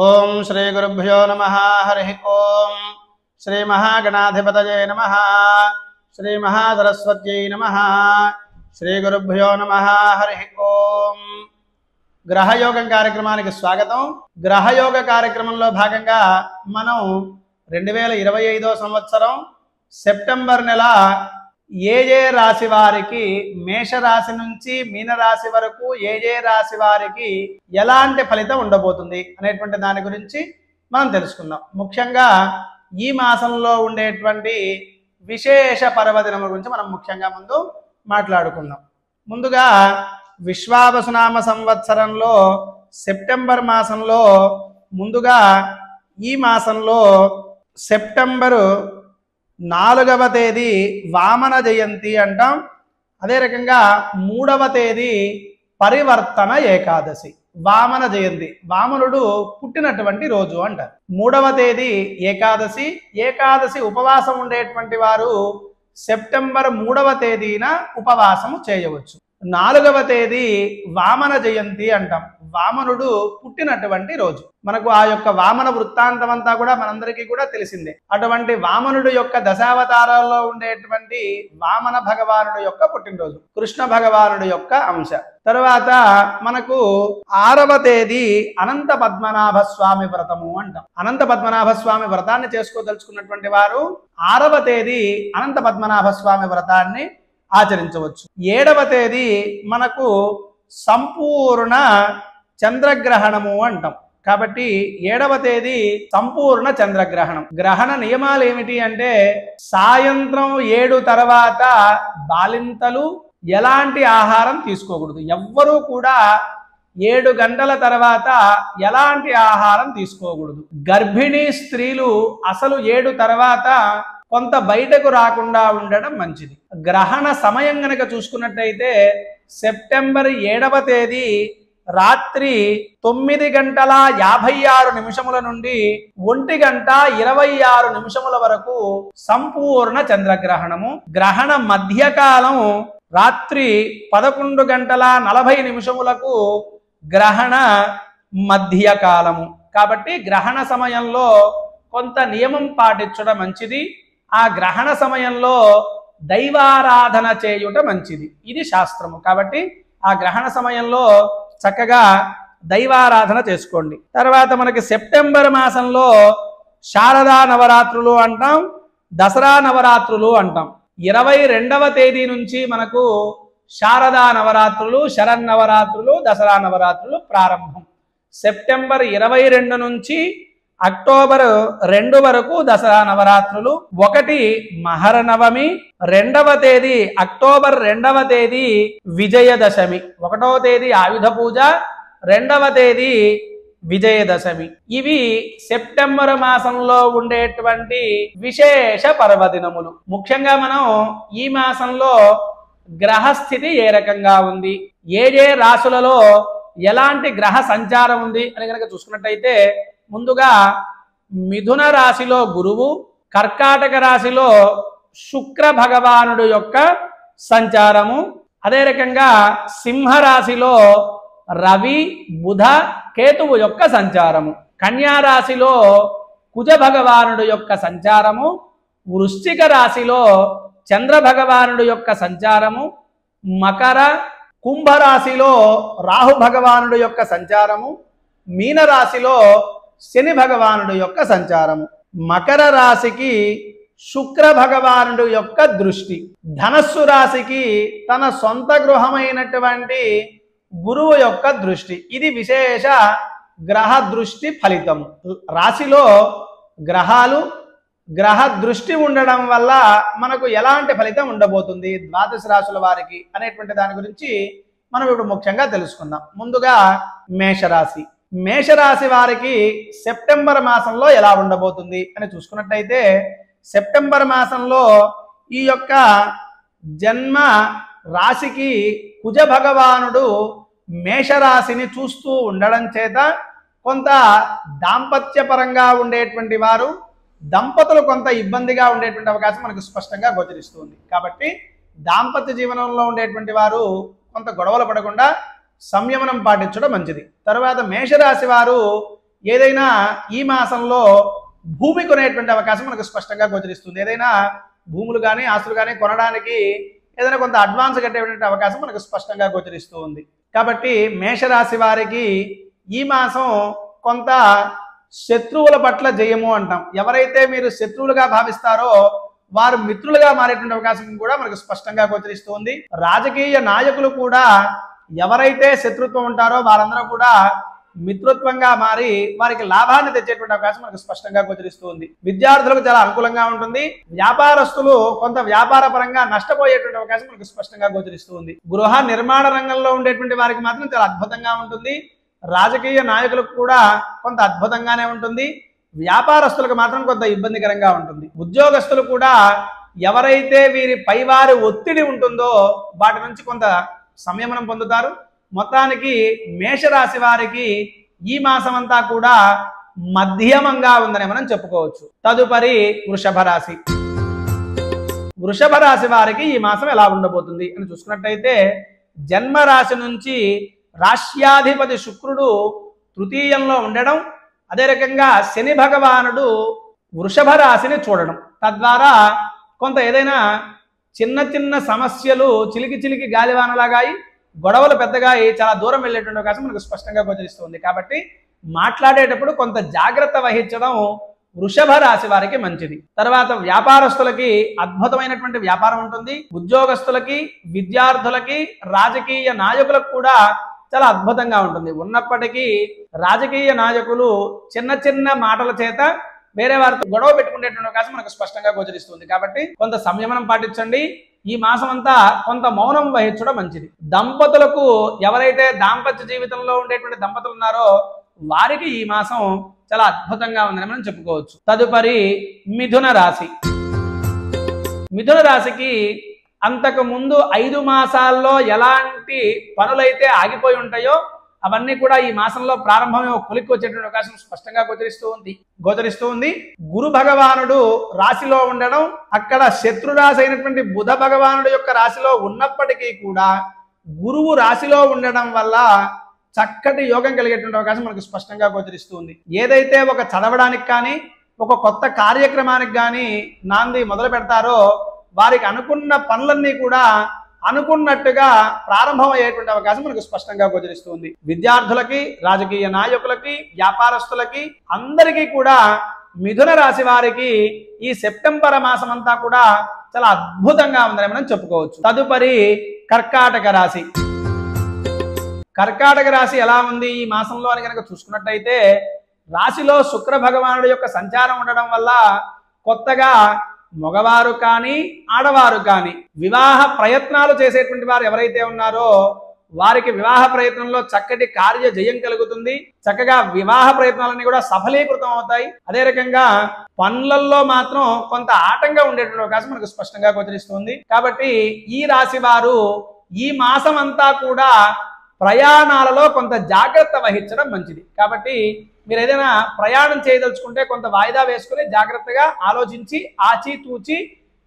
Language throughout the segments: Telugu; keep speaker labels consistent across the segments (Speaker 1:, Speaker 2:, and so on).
Speaker 1: ఓం శ్రీ గురుభ్యో నమః. హరి ఓం. శ్రీ మహాగణాధిపతయే నమః. శ్రీ మహాసరస్వత్యై నమః. శ్రీ గురుభ్యో నమః. హరి ఓం. గ్రహయోగం కార్యక్రమానికి స్వాగతం. గ్రహయోగ కార్యక్రమంలో భాగంగా మనం 2025 సంవత్సరం సెప్టెంబర్ నెల ఏ రాశి వారికి, మేషరాశి నుంచి మీనరాశి వరకు ఏ రాశి వారికి ఎలాంటి ఫలితం ఉండబోతుంది అనేటువంటి దాని గురించి మనం తెలుసుకుందాం. ముఖ్యంగా ఈ మాసంలో ఉండేటువంటి విశేష పర్వదినముల గురించి మనం ముఖ్యంగా ముందు మాట్లాడుకుందాం. ముందుగా విశ్వావసునామ సంవత్సరంలో సెప్టెంబర్ మాసంలో ముందుగా ఈ మాసంలో సెప్టెంబరు 4వ తేదీ వామన జయంతి అంటాం. అదే రకంగా 3వ తేదీ పరివర్తన ఏకాదశి, వామన జయంతి, వామనుడు పుట్టినటువంటి రోజు అంటారు. 3వ తేదీ ఏకాదశి ఉపవాసం ఉండేటువంటి వారు సెప్టెంబర్ 3వ తేదీన ఉపవాసము చేయవచ్చు. 4వ తేదీ వామన జయంతి అంటాం, వామనుడు పుట్టినటువంటి రోజు. మనకు ఆ యొక్క వామన వృత్తాంతం అంతా కూడా మనందరికీ కూడా తెలిసిందే. అటువంటి వామనుడు యొక్క దశావతారాల్లో ఉండేటువంటి వామన భగవానుడు యొక్క పుట్టినరోజు, కృష్ణ భగవానుడు యొక్క అంశ. తరువాత మనకు 6వ తేదీ అనంత పద్మనాభ స్వామి వ్రతము అంటాం. అనంత పద్మనాభ స్వామి వ్రతాన్ని చేసుకోదలుచుకున్నటువంటి వారు 6వ తేదీ అనంత పద్మనాభ స్వామి వ్రతాన్ని ఆచరించవచ్చు. 7వ తేదీ మనకు సంపూర్ణ చంద్రగ్రహణము అంటాం. కాబట్టి 7వ తేదీ సంపూర్ణ చంద్రగ్రహణం. గ్రహణ నియమాలు ఏమిటి అంటే, సాయంత్రం 7 తర్వాత బాలింతలు ఎలాంటి ఆహారం తీసుకోకూడదు. ఎవ్వరూ కూడా 7 గంటల తర్వాత ఎలాంటి ఆహారం తీసుకోకూడదు. గర్భిణీ స్త్రీలు అసలు 7 తర్వాత కొంత బయటకు రాకుండా ఉండడం మంచిది. గ్రహణ సమయం గనక చూసుకున్నట్టయితే సెప్టెంబర్ 7వ తేదీ రాత్రి 9:56 నుండి 1:26 వరకు సంపూర్ణ చంద్రగ్రహణము. గ్రహణ మధ్యకాలం రాత్రి 11:40 గ్రహణ మధ్యకాలము. కాబట్టి గ్రహణ సమయంలో కొంత నియమం పాటించడం మంచిది. ఆ గ్రహణ సమయంలో దైవారాధన చేయుట మంచిది. ఇది శాస్త్రము. కాబట్టి ఆ గ్రహణ సమయంలో చక్కగా దైవారాధన చేసుకోండి. తర్వాత మనకి సెప్టెంబర్ మాసంలో శారదా నవరాత్రులు అంటాం, దసరా నవరాత్రులు అంటాం. 22వ తేదీ నుంచి మనకు శారదా నవరాత్రులు, శరన్నవరాత్రులు, దసరా నవరాత్రులు ప్రారంభం. సెప్టెంబర్ 22 నుంచి అక్టోబర్ 2 వరకు దసరా నవరాత్రులు. 1 మహరనవమి, 2వ తేదీ అక్టోబర్ 2వ తేదీ విజయదశమి, 1వ తేదీ ఆయుధ పూజ, 2వ తేదీ విజయదశమి. ఇవి సెప్టెంబర్ మాసంలో ఉండేటువంటి విశేష పర్వదినములు. ముఖ్యంగా మనం ఈ మాసంలో గ్రహస్థితి ఏ రకంగా ఉంది, ఏ రాశులలో ఎలాంటి గ్రహ సంచారం ఉంది అని కనుక చూసుకున్నట్టయితే, ముందుగా మిథున రాశిలో గురువు, కర్కాటక రాశిలో శుక్ర భగవానుడు యొక్క సంచారము, అదే రకంగా సింహరాశిలో రవి, బుధ, కేతువు యొక్క సంచారము, కన్యా రాశిలో కుజ భగవానుడు యొక్క సంచారము, వృశ్చిక రాశిలో చంద్ర భగవానుడు యొక్క సంచారము, మకర కుంభరాశిలో రాహు భగవానుడు యొక్క సంచారము, మీనరాశిలో శని భగవానుడు యొక్క సంచారము. మకర రాశికి శుక్ర భగవానుడు యొక్క దృష్టి, ధనస్సు రాశికి తన సొంత గృహమైనటువంటి గురువు యొక్క దృష్టి. ఇది విశేష గ్రహ దృష్టి ఫలితం. రాశిలో గ్రహాలు, గ్రహ దృష్టి ఉండడం వల్ల మనకు ఎలాంటి ఫలితం ఉండబోతుంది ద్వాదశ రాశుల వారికి అనేటువంటి దాని గురించి మనం ఇప్పుడు ముఖ్యంగా తెలుసుకుందాం. ముందుగా మేషరాశి. మేషరాశి వారికి సెప్టెంబర్ మాసంలో ఎలా ఉండబోతుంది అని చూసుకున్నట్టయితే, సెప్టెంబర్ మాసంలో ఈ యొక్క జన్మ రాశికి కుజ భగవానుడు మేషరాశిని చూస్తూ ఉండడం చేత కొంత దాంపత్యపరంగా ఉండేటువంటి వారు, దంపతులు కొంత ఇబ్బందిగా ఉండేటువంటి అవకాశం మనకు స్పష్టంగా గోచరిస్తుంది. కాబట్టి దాంపత్య జీవనంలో ఉండేటువంటి వారు కొంత గొడవలు పడకుండా సంయమనం పాటించడం మంచిది. తర్వాత మేషరాశి వారు ఏదైనా ఈ మాసంలో భూమి కొనేటువంటి అవకాశం మనకు స్పష్టంగా గోచరిస్తుంది. ఏదైనా భూములు కానీ ఆస్తులు కానీ కొనడానికి ఏదైనా కొంత అడ్వాన్స్ కట్టేటువంటి అవకాశం మనకు స్పష్టంగా గోచరిస్తూ ఉంది. కాబట్టి మేషరాశి వారికి ఈ మాసం కొంత శత్రువుల పట్ల జయము అంటాం. ఎవరైతే మీరు శత్రువులుగా భావిస్తారో వారు మిత్రులుగా మారేటువంటి అవకాశం కూడా మనకు స్పష్టంగా గోచరిస్తుంది. రాజకీయ నాయకులు కూడా ఎవరైతే శత్రుత్వం ఉంటారో వారందరూ కూడా మిత్రుత్వంగా మారి వారికి లాభాన్ని తెచ్చేటువంటి అవకాశం మనకు స్పష్టంగా గోచరిస్తుంది. విద్యార్థులకు చాలా అనుకూలంగా ఉంటుంది. వ్యాపారస్తులు కొంత వ్యాపార పరంగా నష్టపోయేటువంటి అవకాశం మనకు స్పష్టంగా గోచరిస్తుంది. గృహ నిర్మాణ రంగంలో ఉండేటువంటి వారికి మాత్రం చాలా అద్భుతంగా ఉంటుంది. రాజకీయ నాయకులకు కూడా కొంత అద్భుతంగానే ఉంటుంది. వ్యాపారస్తులకు మాత్రం కొంత ఇబ్బందికరంగా ఉంటుంది. ఉద్యోగస్తులు కూడా ఎవరైతే వీరి పైవారి ఒత్తిడి ఉంటుందో వాటి నుంచి కొంత సంయమనం పొందుతారు. మొత్తానికి మేషరాశి వారికి ఈ మాసం అంతా కూడా మధ్యమంగా ఉందని మనం చెప్పుకోవచ్చు. తదుపరి వృషభ రాశి. వృషభ రాశి వారికి ఈ మాసం ఎలా ఉండబోతుంది అని చూసుకున్నట్టయితే జన్మరాశి నుంచి రాశ్యాధిపతి శుక్రుడు తృతీయంలో ఉండడం, అదే రకంగా శని భగవానుడు వృషభ రాశిని చూడడం, తద్వారా కొంత ఏదైనా చిన్న చిన్న సమస్యలు చిలికి గాలివానలాగాయి గొడవలు పెద్దగా చాలా దూరం వెళ్ళేటువంటి అవకాశం మనకు స్పష్టంగా గోచరిస్తుంది. కాబట్టి మాట్లాడేటప్పుడు కొంత జాగ్రత్త వహించడం వృషభ రాశి వారికి మంచిది. తర్వాత వ్యాపారస్తులకి అద్భుతమైనటువంటి వ్యాపారం ఉంటుంది. ఉద్యోగస్తులకి, విద్యార్థులకి, రాజకీయ నాయకులకు కూడా చాలా అద్భుతంగా ఉంటుంది. ఉన్నప్పటికీ రాజకీయ నాయకులు చిన్న చిన్న మాటల చేత వేరే వారితో గొడవ పెట్టుకునేటువంటి అవకాశం మనకు స్పష్టంగా గోచరిస్తుంది. కాబట్టి కొంత సంయమనం పాటించండి. ఈ మాసం అంతా కొంత మౌనం వహించడం మంచిది. దంపతులకు ఎవరైతే దాంపత్య జీవితంలో ఉండేటువంటి దంపతులు ఉన్నారో వారికి ఈ మాసం చాలా అద్భుతంగా ఉందని మనం చెప్పుకోవచ్చు. తదుపరి మిథున రాశి. మిథున రాశికి అంతకు ముందు 5 మాసాల్లో ఎలాంటి పనులైతే ఆగిపోయి ఉంటాయో అవన్నీ కూడా ఈ మాసంలో ప్రారంభమే ఒక కొలిక్కి వచ్చేటువంటి అవకాశం స్పష్టంగా గోచరిస్తూ ఉంది. గురు భగవానుడు రాశిలో ఉండడం, అక్కడ శత్రు రాశి అయినటువంటి బుధ భగవానుడు యొక్క రాశిలో ఉన్నప్పటికీ కూడా గురువు రాశిలో ఉండడం వల్ల చక్కటి యోగం కలిగేటువంటి అవకాశం మనకు స్పష్టంగా గోచరిస్తుంది. ఏదైతే ఒక చదవడానికి కానీ ఒక కొత్త కార్యక్రమానికి కానీ నాంది మొదలు పెడతారో వారికి అనుకున్న పనులన్నీ కూడా అనుకున్నట్టుగా ప్రారంభం అయ్యేటువంటి అవకాశం మనకు స్పష్టంగా గోచరిస్తుంది. విద్యార్థులకి, రాజకీయ నాయకులకి, వ్యాపారస్తులకి అందరికీ కూడా మిథున రాశి వారికి ఈ సెప్టెంబర్ మాసం అంతా కూడా చాలా అద్భుతంగా ఉందని మనం చెప్పుకోవచ్చు. తదుపరి కర్కాటక రాశి. కర్కాటక రాశి ఎలా ఉంది ఈ మాసంలో అని కనుక చూసుకున్నట్టయితే రాశిలో శుక్ర భగవానుడి యొక్క సంచారం ఉండడం వల్ల కొత్తగా మగవారు కానీ ఆడవారు కానీ వివాహ ప్రయత్నాలు చేసేటువంటి వారు ఎవరైతే ఉన్నారో వారికి వివాహ ప్రయత్నంలో చక్కటి కార్య జయం కలుగుతుంది. చక్కగా వివాహ ప్రయత్నాలన్నీ కూడా సఫలీకృతం అవుతాయి. అదే రకంగా పనులలో మాత్రం కొంత ఆటంగా ఉండేటువంటి అవకాశం మనకు స్పష్టంగా గోచరిస్తుంది. కాబట్టి ఈ రాశి వారు ఈ మాసం అంతా కూడా ప్రయాణాలలో కొంత జాగ్రత్త వహించడం మంచిది. కాబట్టి మీరు ఏదైనా ప్రయాణం చేయదలుచుకుంటే కొంత వాయిదా వేసుకుని జాగ్రత్తగా ఆలోచించి ఆచితూచి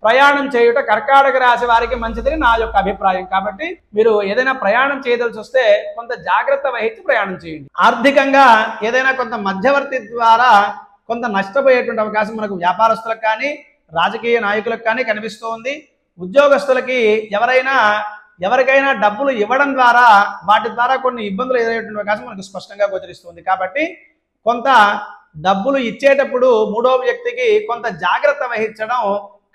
Speaker 1: ప్రయాణం చేయుట కర్కాటక రాశి వారికి మంచిదని నా యొక్క అభిప్రాయం. కాబట్టి మీరు ఏదైనా ప్రయాణం చేయదలిచి వస్తే కొంత జాగ్రత్త వహించి ప్రయాణం చేయండి. ఆర్థికంగా ఏదైనా కొంత మధ్యవర్తి ద్వారా కొంత నష్టపోయేటువంటి అవకాశం మనకు వ్యాపారస్తులకు కానీ రాజకీయ నాయకులకు కానీ కనిపిస్తూ ఉంది. ఉద్యోగస్తులకి ఎవరికైనా డబ్బులు ఇవ్వడం ద్వారా వాటి ద్వారా కొన్ని ఇబ్బందులు ఎదురయ్యేటువంటి అవకాశం మనకు స్పష్టంగా గోచరిస్తుంది. కాబట్టి కొంత డబ్బులు ఇచ్చేటప్పుడు మూడో వ్యక్తికి కొంత జాగ్రత్త వహించడం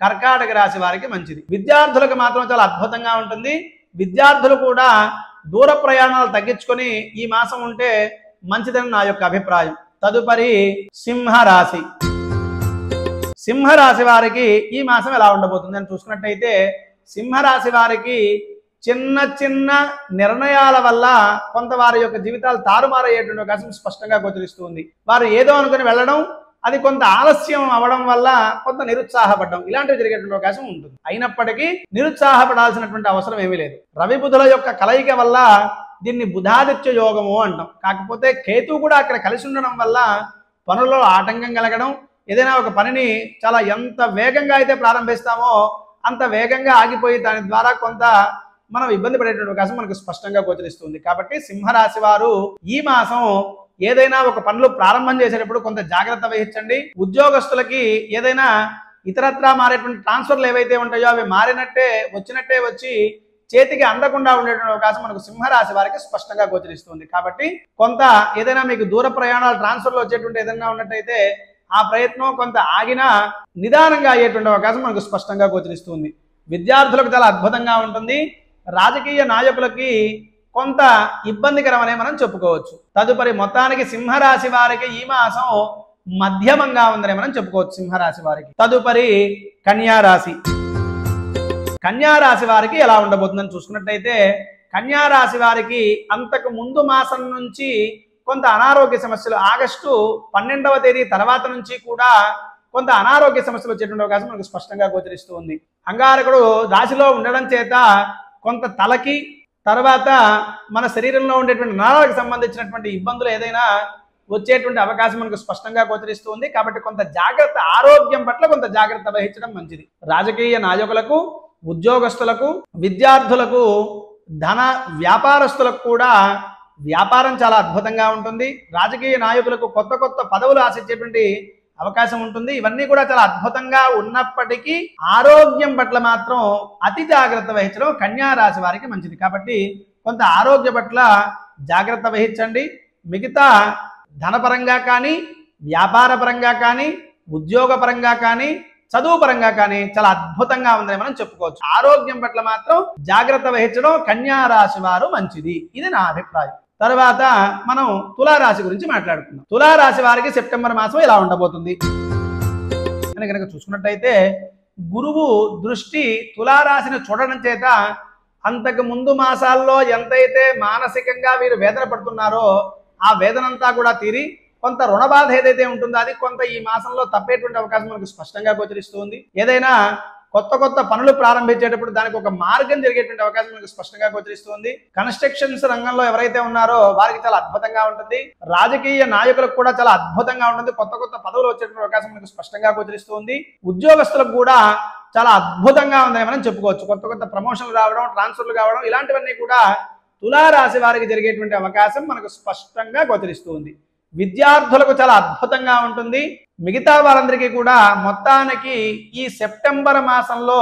Speaker 1: కర్కాటక రాశి వారికి మంచిది. విద్యార్థులకు మాత్రం చాలా అద్భుతంగా ఉంటుంది. విద్యార్థులు కూడా దూర ప్రయాణాలు తగ్గించుకొని ఈ మాసం ఉంటే మంచిదని నా యొక్క అభిప్రాయం. తదుపరి సింహరాశి. సింహరాశి వారికి ఈ మాసం ఎలా ఉండబోతుంది అని చూసుకున్నట్టయితే సింహరాశి వారికి చిన్న చిన్న నిర్ణయాల వల్ల కొంత వారి యొక్క జీవితాలు తారుమారయ్యేటువంటి అవకాశం స్పష్టంగా గోచరిస్తుంది. వారు ఏదో అనుకుని వెళ్ళడం, అది కొంత ఆలస్యం అవ్వడం వల్ల కొంత నిరుత్సాహపడడం ఇలాంటివి జరిగేటువంటి అవకాశం ఉంటుంది. అయినప్పటికీ నిరుత్సాహపడాల్సినటువంటి అవసరం ఏమీ లేదు. రవి బుధుల యొక్క కలయిక వల్ల దీన్ని బుధాదిత్య యోగము అంటాం. కాకపోతే కేతు కూడా అక్కడ కలిసి ఉండడం వల్ల పనులలో ఆటంకం కలగడం, ఏదైనా ఒక పనిని చాలా ఎంత వేగంగా అయితే ప్రారంభిస్తామో అంత వేగంగా ఆగిపోయి దాని ద్వారా కొంత మనం ఇబ్బంది పడేటువంటి అవకాశం మనకు స్పష్టంగా గోచరిస్తుంది. కాబట్టి సింహరాశి వారు ఈ మాసం ఏదైనా ఒక పనులు ప్రారంభం చేసేటప్పుడు కొంత జాగ్రత్త వహించండి. ఉద్యోగస్తులకి ఏదైనా ఇతరత్రా మారేటువంటి ట్రాన్స్ఫర్లు ఏవైతే ఉంటాయో అవి మారినట్టే వచ్చినట్టే వచ్చి చేతికి అందకుండా ఉండేటువంటి అవకాశం మనకు సింహరాశి వారికి స్పష్టంగా గోచరిస్తుంది. కాబట్టి కొంత ఏదైనా మీకు దూర ప్రయాణాలు ట్రాన్స్ఫర్లు వచ్చేటువంటి ఏదైనా ఉన్నట్టయితే ఆ ప్రయత్నం కొంత ఆగినా నిదానంగా అయ్యేటువంటి అవకాశం మనకు స్పష్టంగా గోచరిస్తుంది. విద్యార్థులకు చాలా అద్భుతంగా ఉంటుంది. రాజకీయ నాయకులకి కొంత ఇబ్బందికరమనే మనం చెప్పుకోవచ్చు. తదుపరి మొత్తానికి సింహరాశి వారికి ఈ మాసం మధ్యమంగా ఉందని మనం చెప్పుకోవచ్చు సింహరాశి వారికి. తదుపరి కన్యారాశి. కన్యారాశి వారికి ఎలా ఉండబోతుందని చూసుకున్నట్టయితే కన్యారాశి వారికి అంతకు ముందు మాసం నుంచి కొంత అనారోగ్య సమస్యలు, ఆగస్టు 12వ తేదీ తర్వాత నుంచి కూడా కొంత అనారోగ్య సమస్యలు వచ్చేటువంటి అవకాశం మనకు స్పష్టంగా గోచరిస్తూ ఉంది. అంగారకుడు రాశిలో ఉండడం చేత కొంత తలకి తర్వాత మన శరీరంలో ఉండేటువంటి నరాలకు సంబంధించినటువంటి ఇబ్బందులు ఏదైనా వచ్చేటువంటి అవకాశం మనకు స్పష్టంగా గోచరిస్తూ ఉంది. కాబట్టి కొంత జాగ్రత్త, ఆరోగ్యం పట్ల కొంత జాగ్రత్త వహించడం మంచిది. రాజకీయ నాయకులకు, ఉద్యోగస్తులకు, విద్యార్థులకు, ధన వ్యాపారస్తులకు కూడా వ్యాపారం చాలా అద్భుతంగా ఉంటుంది. రాజకీయ నాయకులకు కొత్త కొత్త పదవులు ఆశించేటువంటి అవకాశం ఉంటుంది. ఇవన్నీ కూడా చాలా అద్భుతంగా ఉన్నప్పటికీ ఆరోగ్యం పట్ల మాత్రం అతి జాగ్రత్త వహించడం కన్యా రాశి వారికి మంచిది. కాబట్టి కొంత ఆరోగ్య పట్ల జాగ్రత్త వహించండి. మిగతా ధనపరంగా కానీ, వ్యాపార పరంగా కానీ, ఉద్యోగ పరంగా కానీ, చదువు పరంగా కానీ చాలా అద్భుతంగా ఉందని మనం చెప్పుకోవచ్చు. ఆరోగ్యం పట్ల మాత్రం జాగ్రత్త వహించడం కన్యా రాశి వారు మంచిది. ఇది నా అభిప్రాయం. తర్వాత మనం తులారాశి గురించి మాట్లాడుకుందాం. తులారాశి వారికి సెప్టెంబర్ మాసం ఎలా ఉండబోతుంది అని కనుక చూసుకున్నట్టయితే గురువు దృష్టి తులారాశిని చూడడం చేత అంతకు ముందు మాసాల్లో ఎంతైతే మానసికంగా వీరు వేదన పడుతున్నారో ఆ వేదనంతా కూడా తీరి కొంత రుణబాధ ఏదైతే ఉంటుందో అది కొంత ఈ మాసంలో తప్పేటువంటి అవకాశం మనకు స్పష్టంగా గోచరిస్తుంది. ఏదైనా కొత్త కొత్త పనులు ప్రారంభించేటప్పుడు దానికి ఒక మార్గం జరిగేటువంటి అవకాశం మనకు స్పష్టంగా గోచరిస్తుంది. కన్స్ట్రక్షన్స్ రంగంలో ఎవరైతే ఉన్నారో వారికి చాలా అద్భుతంగా ఉంటుంది. రాజకీయ నాయకులకు కూడా చాలా అద్భుతంగా ఉంటుంది. కొత్త కొత్త పదవులు వచ్చేటువంటి అవకాశం మనకు స్పష్టంగా గోచరిస్తుంది. ఉద్యోగస్తులకు కూడా చాలా అద్భుతంగా ఉందని మనం చెప్పుకోవచ్చు. కొత్త కొత్త ప్రమోషన్లు రావడం, ట్రాన్స్ఫర్లు కావడం ఇలాంటివన్నీ కూడా తులారాశి వారికి జరిగేటువంటి అవకాశం మనకు స్పష్టంగా గోచరిస్తుంది. విద్యార్థులకు చాలా అద్భుతంగా ఉంటుంది. మిగతా వారందరికీ కూడా మొత్తానికి ఈ సెప్టెంబర్ మాసంలో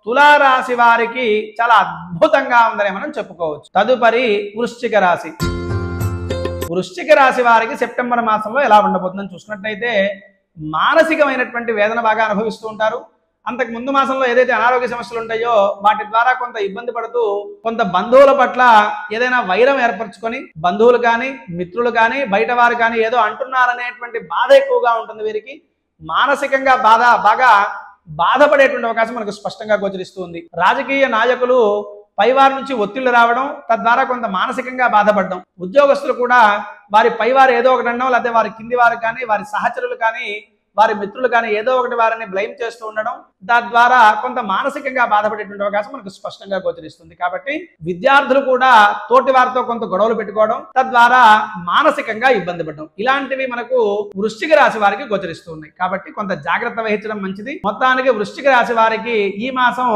Speaker 1: తులారాశి వారికి చాలా అద్భుతంగా ఉందని మనం చెప్పుకోవచ్చు. తదుపరి వృశ్చిక రాశి. వృశ్చిక రాశి వారికి సెప్టెంబర్ మాసంలో ఎలా ఉండబోతుందని చూసుకున్నట్టయితే మానసికమైనటువంటి వేదన బాగా అనుభవిస్తూ ఉంటారు. అంతకు ముందు మాసంలో ఏదైతే అనారోగ్య సమస్యలు ఉంటాయో వాటి ద్వారా కొంత ఇబ్బంది పడుతూ కొంత బంధువుల పట్ల ఏదైనా వైరం ఏర్పరచుకొని బంధువులు కానీ, మిత్రులు కానీ, బయట వారు కానీ ఏదో అంటున్నారనేటువంటి బాధ ఎక్కువగా ఉంటుంది. వీరికి మానసికంగా బాగా బాధపడేటువంటి అవకాశం మనకు స్పష్టంగా గోచరిస్తుంది. రాజకీయ నాయకులు పైవారి నుంచి ఒత్తిళ్లు రావడం, తద్వారా కొంత మానసికంగా బాధపడడం, ఉద్యోగస్తులు కూడా వారి పైవారు ఏదో ఒకటి అనడం, లేకపోతే వారి కింది వారు కానీ, వారి సహచరులు కానీ, వారి మిత్రులు కానీ ఏదో ఒకటి వారిని బ్లైమ్ చేస్తూ ఉండడం, తద్వారా కొంత మానసికంగా బాధపడేటువంటి అవకాశం మనకు స్పష్టంగా గోచరిస్తుంది. కాబట్టి విద్యార్థులు కూడా తోటి వారితో కొంత గొడవలు పెట్టుకోవడం, తద్వారా మానసికంగా ఇబ్బంది పడడం ఇలాంటివి మనకు వృశ్చిక రాశి వారికి గోచరిస్తున్నాయి. కాబట్టి కొంత జాగ్రత్త వహించడం మంచిది. మొత్తానికి వృశ్చిక రాశి వారికి ఈ మాసం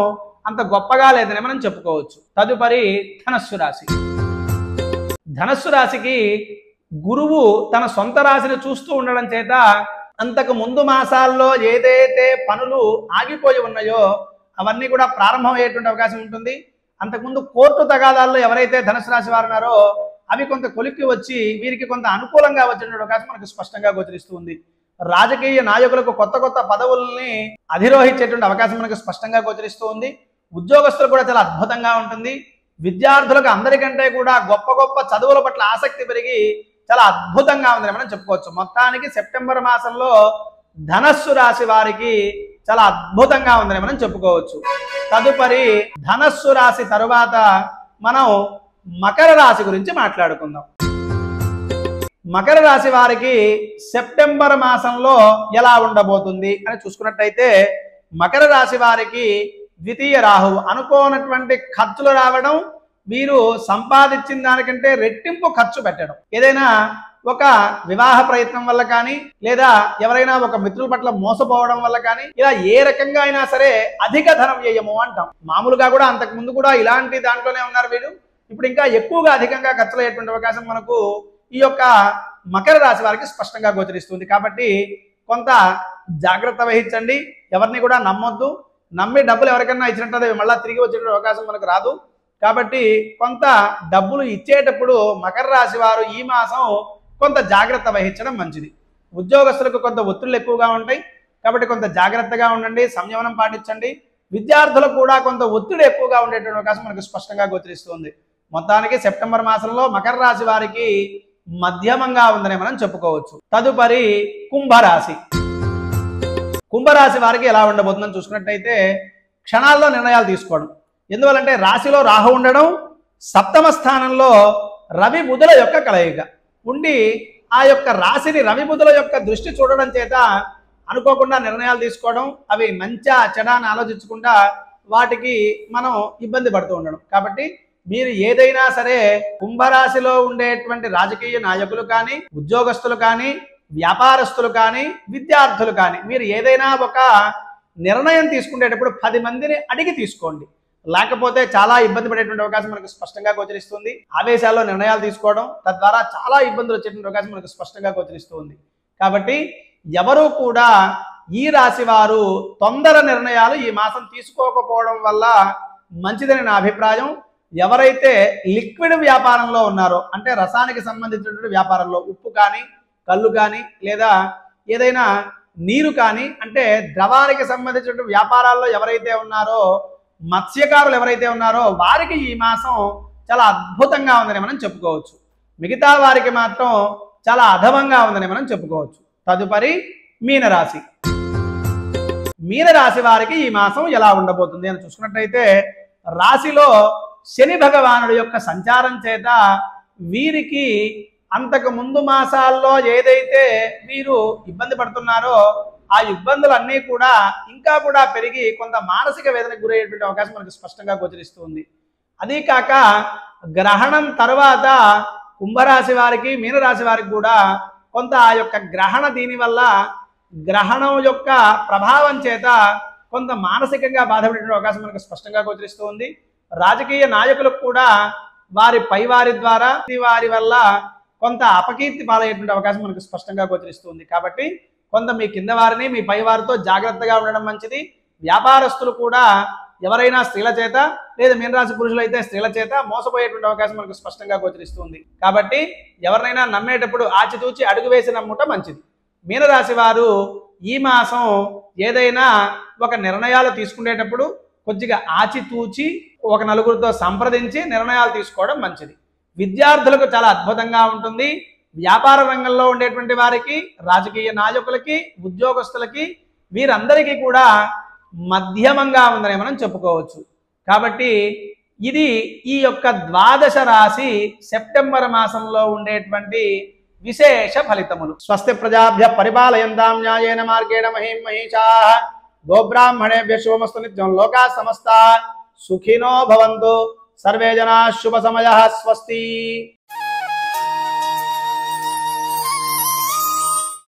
Speaker 1: అంత గొప్పగా లేదని మనం చెప్పుకోవచ్చు. తదుపరి ధనస్సు రాశి. ధనస్సు రాశికి గురువు తన సొంత రాశిని చూస్తూ ఉండడం చేత అంతకు ముందు మాసాల్లో ఏదైతే పనులు ఆగిపోయి ఉన్నాయో అవన్నీ కూడా ప్రారంభం అయ్యేటువంటి అవకాశం ఉంటుంది. అంతకుముందు కోర్టు తగాదాల్లో ఎవరైతే ధనుసు రాశి వారు ఉన్నారో అవి కొంత కొలిక్కి వచ్చి వీరికి కొంత అనుకూలంగా వచ్చేటువంటి అవకాశం మనకు స్పష్టంగా గోచరిస్తుంది. రాజకీయ నాయకులకు కొత్త కొత్త పదవుల్ని అధిరోహించేటువంటి అవకాశం మనకు స్పష్టంగా గోచరిస్తూ ఉంది. ఉద్యోగస్తులు కూడా చాలా అద్భుతంగా ఉంటుంది. విద్యార్థులకు అందరికంటే కూడా గొప్ప గొప్ప చదువుల పట్ల ఆసక్తి పెరిగి చాలా అద్భుతంగా ఉందని మనం చెప్పుకోవచ్చు. మొత్తానికి సెప్టెంబర్ మాసంలో ధనస్సు రాశి వారికి చాలా అద్భుతంగా ఉందని మనం చెప్పుకోవచ్చు. తదుపరి ధనస్సు రాశి తరువాత మనం మకర రాశి గురించి మాట్లాడుకుందాం. మకర రాశి వారికి సెప్టెంబర్ మాసంలో ఎలా ఉండబోతుంది అని చూసుకున్నట్టయితే మకర రాశి వారికి ద్వితీయ రాహువు, అనుకోనటువంటి ఖర్చులు రావడం, వీరు సంపాదించిన దానికంటే రెట్టింపు ఖర్చు పెట్టడం, ఏదైనా ఒక వివాహ ప్రయత్నం వల్ల కానీ లేదా ఎవరైనా ఒక మిత్రుల పట్ల మోసపోవడం వల్ల కానీ ఇలా ఏ రకంగా అయినా సరే అధిక ధనం వ్యయము అంటాం. మామూలుగా కూడా అంతకు ముందు కూడా ఇలాంటి దాంట్లోనే ఉన్నారు వీరు. ఇప్పుడు ఇంకా ఎక్కువగా అధికంగా ఖర్చులు అయ్యేటువంటి అవకాశం మనకు ఈ యొక్క మకర రాశి వారికి స్పష్టంగా గోచరిస్తుంది. కాబట్టి కొంత జాగ్రత్త వహించండి, ఎవరిని కూడా నమ్మొద్దు. నమ్మి డబ్బులు ఎవరికైనా ఇచ్చినట్టు అది మళ్ళీ తిరిగి వచ్చే అవకాశం మనకు రాదు. కాబట్టి కొంత డబ్బులు ఇచ్చేటప్పుడు మకర రాశి వారు ఈ మాసం కొంత జాగ్రత్త వహించడం మంచిది. ఉద్యోగస్తులకు కొంత ఒత్తిళ్లు ఎక్కువగా ఉంటాయి కాబట్టి కొంత జాగ్రత్తగా ఉండండి, సంయమనం పాటించండి. విద్యార్థులకు కూడా కొంత ఒత్తిడి ఎక్కువగా ఉండేటువంటి అవకాశం మనకు స్పష్టంగా గోచరిస్తుంది. మొత్తానికి సెప్టెంబర్ మాసంలో మకర రాశి వారికి మధ్యమంగా ఉందని మనం చెప్పుకోవచ్చు. తదుపరి కుంభరాశి. కుంభరాశి వారికి ఎలా ఉండబోతుందని చూసుకున్నట్టయితే క్షణాల్లో నిర్ణయాలు తీసుకోవడం. ఎందువల్లంటే రాశిలో రాహు ఉండడం, సప్తమ స్థానంలో రవి బుధుల యొక్క కలయిక ఉండి ఆ యొక్క రాశిని రవి బుధుల యొక్క దృష్టి చూడడం చేత అనుకోకుండా నిర్ణయాలు తీసుకోవడం, అవి మంచా చెడా అని ఆలోచించకుండా వాటికి మనం ఇబ్బంది పడుతూ ఉండడం. కాబట్టి మీరు ఏదైనా సరే కుంభరాశిలో ఉండేటువంటి రాజకీయ నాయకులు కానీ, ఉద్యోగస్తులు కానీ, వ్యాపారస్తులు కానీ, విద్యార్థులు కానీ మీరు ఏదైనా ఒక నిర్ణయం తీసుకునేటప్పుడు 10 మందిని అడిగి తీసుకోండి. లేకపోతే చాలా ఇబ్బంది పడేటువంటి అవకాశం మనకు స్పష్టంగా గోచరిస్తుంది. ఆవేశాల్లో నిర్ణయాలు తీసుకోవడం తద్వారా చాలా ఇబ్బందులు వచ్చేటువంటి అవకాశం మనకు స్పష్టంగా గోచరిస్తుంది. కాబట్టి ఎవరు కూడా ఈ రాశి వారు తొందర నిర్ణయాలు ఈ మాసం తీసుకోకపోవడం వల్ల మంచిదని నా అభిప్రాయం. ఎవరైతే లిక్విడ్ వ్యాపారంలో ఉన్నారో అంటే రసానికి సంబంధించినటువంటి వ్యాపారంలో ఉప్పు కానీ, కళ్ళు కానీ, లేదా ఏదైనా నీరు కానీ అంటే ద్రవానికి సంబంధించినటువంటి వ్యాపారాల్లో ఎవరైతే ఉన్నారో, మత్స్యకారులు ఎవరైతే ఉన్నారో వారికి ఈ మాసం చాలా అద్భుతంగా ఉందని మనం చెప్పుకోవచ్చు. మిగతా వారికి మాత్రం చాలా అధమంగా ఉందని మనం చెప్పుకోవచ్చు. తదుపరి మీనరాశి. మీనరాశి వారికి ఈ మాసం ఎలా ఉండబోతుంది అని చూసుకున్నట్టయితే రాశిలో శని భగవానుడి యొక్క సంచారం చేత వీరికి అంతకు ముందు మాసాల్లో ఏదైతే వీరు ఇబ్బంది పడుతున్నారో ఆ ఇబ్బందులన్నీ కూడా ఇంకా కూడా పెరిగి కొంత మానసిక వేదనకు గురయ్యేటువంటి అవకాశం మనకు స్పష్టంగా గోచరిస్తుంది. అదీ కాక గ్రహణం తర్వాత కుంభరాశి వారికి, మీనరాశి వారికి కూడా కొంత ఆ యొక్క గ్రహణ దీనివల్ల గ్రహణం యొక్క ప్రభావం చేత కొంత మానసికంగా బాధపడే అవకాశం మనకు స్పష్టంగా గోచరిస్తుంది. రాజకీయ నాయకులకు కూడా వారి పైవారి ద్వారా వారి వల్ల కొంత అపకీర్తి పాలయ్యేటువంటి అవకాశం మనకు స్పష్టంగా గోచరిస్తుంది. కాబట్టి కొంత మీ కింద వారిని, మీ పై వారితో జాగ్రత్తగా ఉండడం మంచిది. వ్యాపారస్తులు కూడా ఎవరైనా స్త్రీల చేత లేదా మీనరాశి పురుషులు అయితే స్త్రీల చేత మోసపోయేటువంటి అవకాశం మనకు స్పష్టంగా గోచరిస్తుంది. కాబట్టి ఎవరినైనా నమ్మేటప్పుడు ఆచితూచి అడుగు వేసి నమ్ముట మంచిది. మీనరాశి వారు ఈ మాసం ఏదైనా ఒక నిర్ణయాలు తీసుకునేటప్పుడు కొద్దిగా ఆచితూచి ఒక నలుగురితో సంప్రదించి నిర్ణయాలు తీసుకోవడం మంచిది. విద్యార్థులకు చాలా అద్భుతంగా ఉంటుంది. వ్యాపార రంగంలో ఉండేటువంటి వారికి, రాజకీయ నాయకులకి, ఉద్యోగస్తులకి వీరందరికీ కూడా మధ్యమంగా ఉందని మనం చెప్పుకోవచ్చు. కాబట్టి ఇది ఈ యొక్క ద్వాదశ రాశి సెప్టెంబర్ మాసంలో ఉండేటువంటి విశేష ఫలితములు. స్వస్తి ప్రజాభ్య పరిపాలయంతాం న్యాయేన మార్గేణ మహీం మహీషాః గోబ్రాహ్మణేభ్యః శుభమస్తు నిత్యం లోకాః సమస్తాః సుఖినో భవంతు సర్వే జనాః శుభ సమయః స్వస్తి.